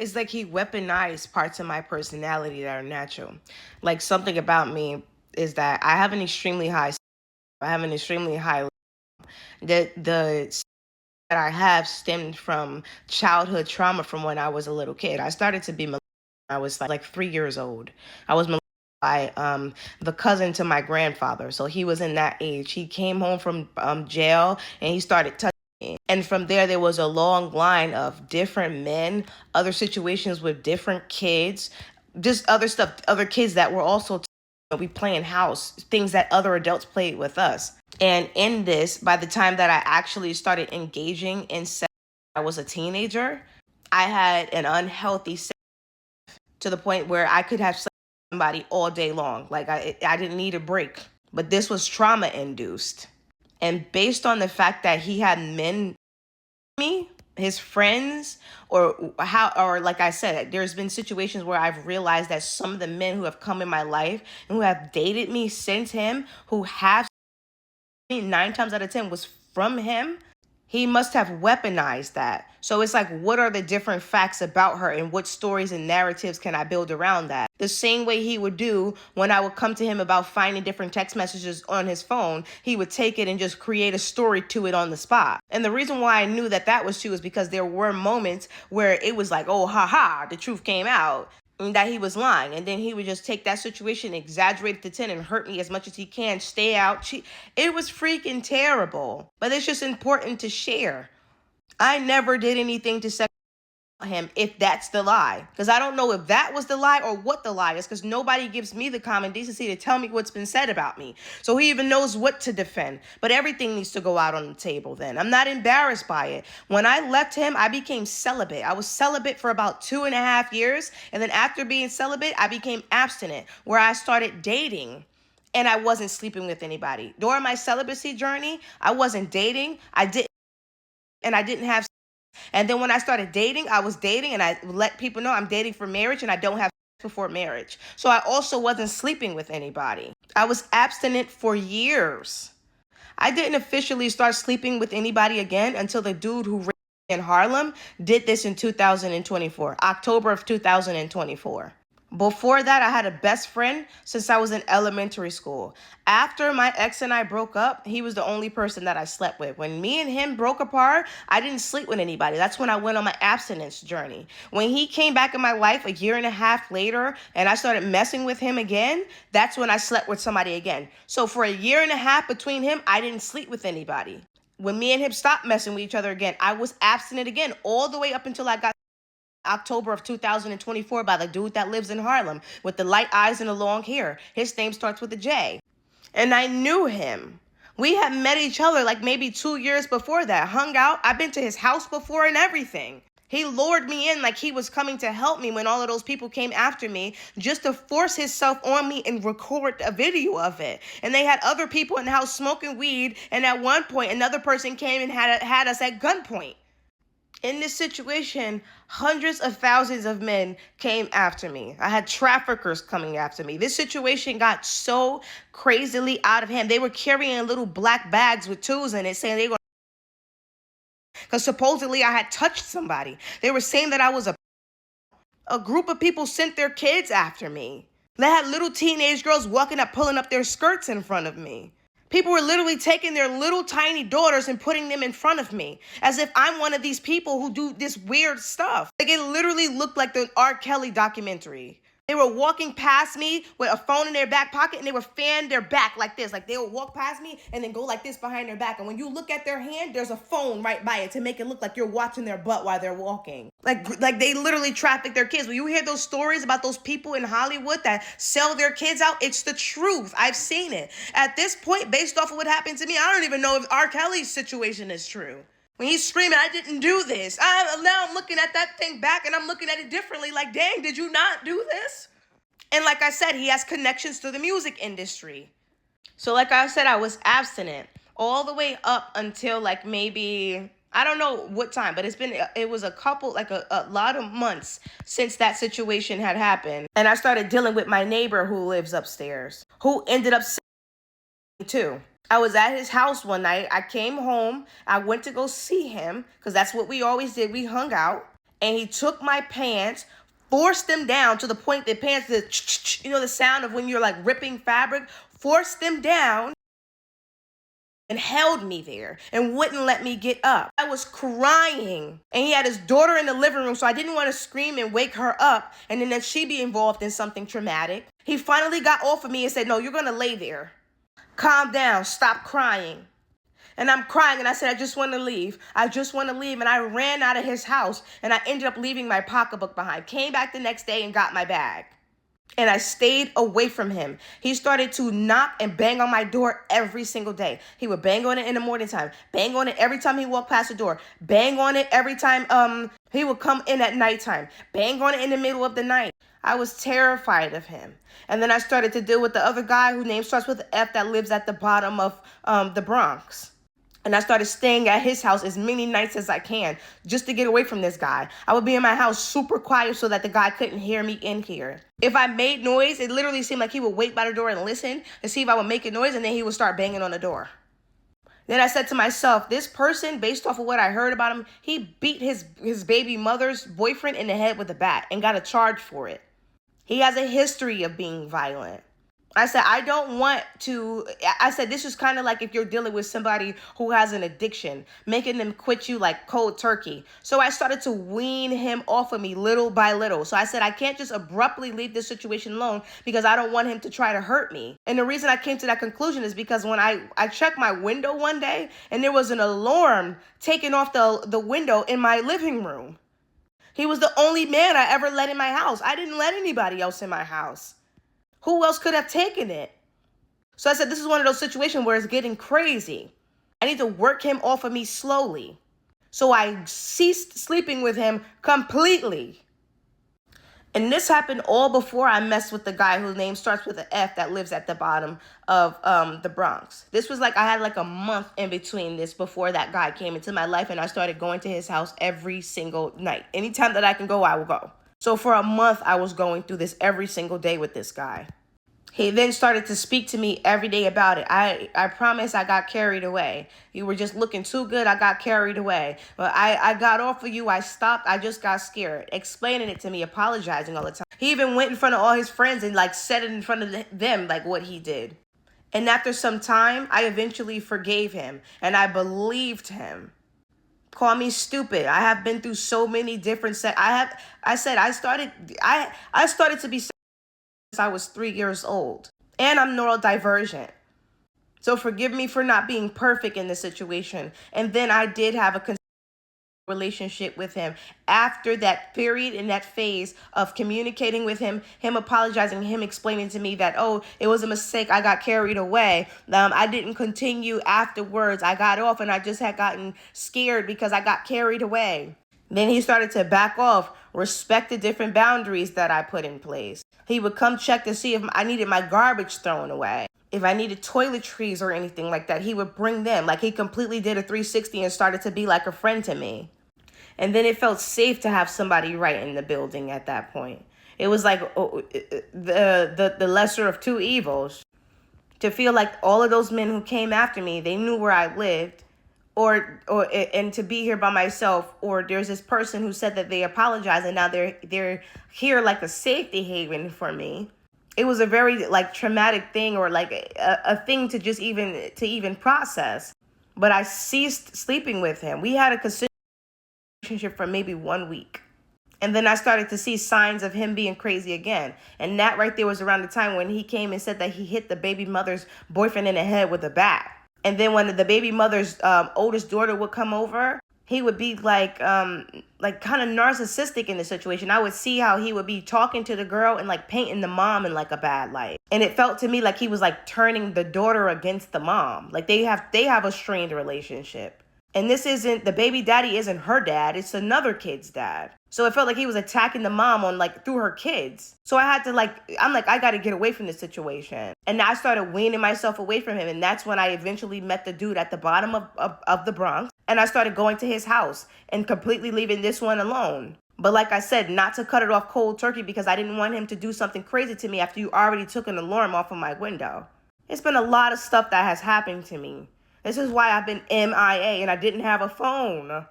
It's like he weaponized parts of my personality that are natural. Like something about me is that I have an extremely high the that I have stemmed from childhood trauma from when I was a little kid. I started to be molested when I was like 3 years old. I was molested by the cousin to my grandfather. So he was in that age. He came home from jail and he started touching me. And from there was a long line of different men, other situations with different kids, just other stuff, other kids that were also we playing house, things that other adults played with us. And in this, by the time that I actually started engaging in sex, I was a teenager, I had an unhealthy sex to the point where I could have sex with somebody all day long. Like I didn't need a break. But this was trauma induced. And based on the fact that he had men, me, his friends, or like I said, there's been situations where I've realized that some of the men who have come in my life and who have dated me since him, who have 9 times out of 10 was from him. He must have weaponized that. So it's like, what are the different facts about her and what stories and narratives can I build around that? The same way he would do when I would come to him about finding different text messages on his phone, he would take it and just create a story to it on the spot. And the reason why I knew that that was true is because there were moments where it was like, oh, haha, the truth came out. That he was lying, and then he would just take that situation, exaggerate it to 10, and hurt me as much as he can, stay out, cheat. It was freaking terrible, but it's just important to share. I never did anything to set him if that's the lie, because I don't know if that was the lie or what the lie is, because nobody gives me the common decency to tell me what's been said about me, so he even knows what to defend. But everything needs to go out on the table. Then I'm not embarrassed by it. When I left him, I became celibate. I was celibate for about 2.5 years, and then after being celibate, I became abstinent, where I started dating and I wasn't sleeping with anybody. During my celibacy journey, I wasn't dating, I didn't have. And then when I started dating, I was dating and I let people know I'm dating for marriage and I don't have sex before marriage. So I also wasn't sleeping with anybody. I was abstinent for years. I didn't officially start sleeping with anybody again until the dude who raped me in Harlem did this in 2024, October of 2024. Before that, I had a best friend since I was in elementary school. After my ex and I broke up, he was the only person that I slept with. When me and him broke apart, I didn't sleep with anybody. That's when I went on my abstinence journey. When he came back in my life a year and a half later and I started messing with him again, that's when I slept with somebody again. So for a year and a half between him, I didn't sleep with anybody. When me and him stopped messing with each other again, I was abstinent again all the way up until I got October of 2024 by the dude that lives in Harlem with the light eyes and the long hair. His name starts with a J. And I knew him. We had met each other like maybe 2 years before that, hung out. I've been to his house before and everything. He lured me in like he was coming to help me when all of those people came after me, just to force himself on me and record a video of it. And they had other people in the house smoking weed, and at one point another person came and had us at gunpoint. In this situation, hundreds of thousands of men came after me. I had traffickers coming after me. This situation got so crazily out of hand. They were carrying little black bags with tools in it, saying they were because supposedly I had touched somebody. They were saying that I was a group of people sent their kids after me. They had little teenage girls walking up, pulling up their skirts in front of me. People were literally taking their little tiny daughters and putting them in front of me as if I'm one of these people who do this weird stuff. Like, it literally looked like the R. Kelly documentary. They were walking past me with a phone in their back pocket and they would fan their back like this. Like, they would walk past me and then go like this behind their back. And when you look at their hand, there's a phone right by it to make it look like you're watching their butt while they're walking. Like they literally traffic their kids. When you hear those stories about those people in Hollywood that sell their kids out, it's the truth. I've seen it. At this point, based off of what happened to me, I don't even know if R. Kelly's situation is true. When he's screaming, I didn't do this. Now I'm looking at that thing back and I'm looking at it differently. Like, dang, did you not do this? And like I said, he has connections to the music industry. So like I said, I was abstinent all the way up until like maybe, I don't know what time, but it was a couple, like a lot of months since that situation had happened. And I started dealing with my neighbor who lives upstairs, who ended up too. I was at his house one night. I came home. I went to go see him because that's what we always did. We hung out. and he took my pants, forced them down to the point that pants, the sound of when you're like ripping fabric, forced them down and held me there and wouldn't let me get up. I was crying, and he had his daughter in the living room, so I didn't want to scream and wake her up and then she'd be involved in something traumatic. He finally got off of me and said, no, you're gonna lay there. Calm down, stop crying. And I'm crying, and I said, I just want to leave. I just want to leave. And I ran out of his house, and I ended up leaving my pocketbook behind. Came back the next day and got my bag. And I stayed away from him. He started to knock and bang on my door every single day. He would bang on it in the morning time, bang on it every time he walked past the door, bang on it every time he would come in at nighttime, bang on it in the middle of the night. I was terrified of him. And then I started to deal with the other guy whose name starts with F that lives at the bottom of the Bronx. And I started staying at his house as many nights as I can just to get away from this guy. I would be in my house super quiet so that the guy couldn't hear me in here. If I made noise, it literally seemed like he would wait by the door and listen to see if I would make a noise, and then he would start banging on the door. Then I said to myself, this person, based off of what I heard about him, he beat his baby mother's boyfriend in the head with a bat and got a charge for it. He has a history of being violent. I said, this is kind of like if you're dealing with somebody who has an addiction, making them quit you like cold turkey. So I started to wean him off of me little by little. So I said, I can't just abruptly leave this situation alone because I don't want him to try to hurt me. And the reason I came to that conclusion is because when I checked my window one day and there was an alarm taken off the window in my living room. He was the only man I ever let in my house. I didn't let anybody else in my house. Who else could have taken it? So I said, this is one of those situations where it's getting crazy. I need to work him off of me slowly. So I ceased sleeping with him completely. And this happened all before I messed with the guy whose name starts with an F that lives at the bottom of the Bronx. This was like, I had like a month in between this before that guy came into my life, and I started going to his house every single night. Anytime that I can go, I will go. So for a month, I was going through this every single day with this guy. He then started to speak to me every day about it. I promise I got carried away. You were just looking too good. I got carried away. But I got off of you. I stopped. I just got scared. Explaining it to me, apologizing all the time. He even went in front of all his friends and like said it in front of them, like what he did. And after some time, I eventually forgave him and I believed him. Call me stupid. I have been through so many different I started to be since I was 3 years old, and I'm neurodivergent. So forgive me for not being perfect in this situation. And then I did have a relationship with him after that period, in that phase of communicating with him apologizing, him explaining to me that, oh, it was a mistake, I got carried away. I didn't continue afterwards. I got off and I just had gotten scared because I got carried away. Then he started to back off, respect the different boundaries that I put in place. He would come check to see if I needed my garbage thrown away. If I needed toiletries or anything like that, he would bring them. Like, he completely did a 360 and started to be like a friend to me. And then it felt safe to have somebody right in the building at that point. It was like the lesser of two evils. To feel like all of those men who came after me, they knew where I lived. And to be here by myself, or there's this person who said that they apologized and now they're here like a safety haven for me. It was a very like traumatic thing, or like a thing to just even process. But I ceased sleeping with him. We had a consistent relationship for maybe 1 week. And then I started to see signs of him being crazy again. And that right there was around the time when he came and said that he hit the baby mother's boyfriend in the head with a bat. And then when the baby mother's oldest daughter would come over, he would be like kind of narcissistic in the situation. I would see how he would be talking to the girl and like painting the mom in like a bad light. And it felt to me like he was like turning the daughter against the mom. Like they have a strained relationship. And the baby daddy isn't her dad. It's another kid's dad. So it felt like he was attacking the mom on like through her kids. So I had to I got to get away from this situation. And I started weaning myself away from him. And that's when I eventually met the dude at the bottom of the Bronx. And I started going to his house and completely leaving this one alone. But like I said, not to cut it off cold turkey, because I didn't want him to do something crazy to me after you already took an alarm off of my window. It's been a lot of stuff that has happened to me. This is why I've been MIA and I didn't have a phone.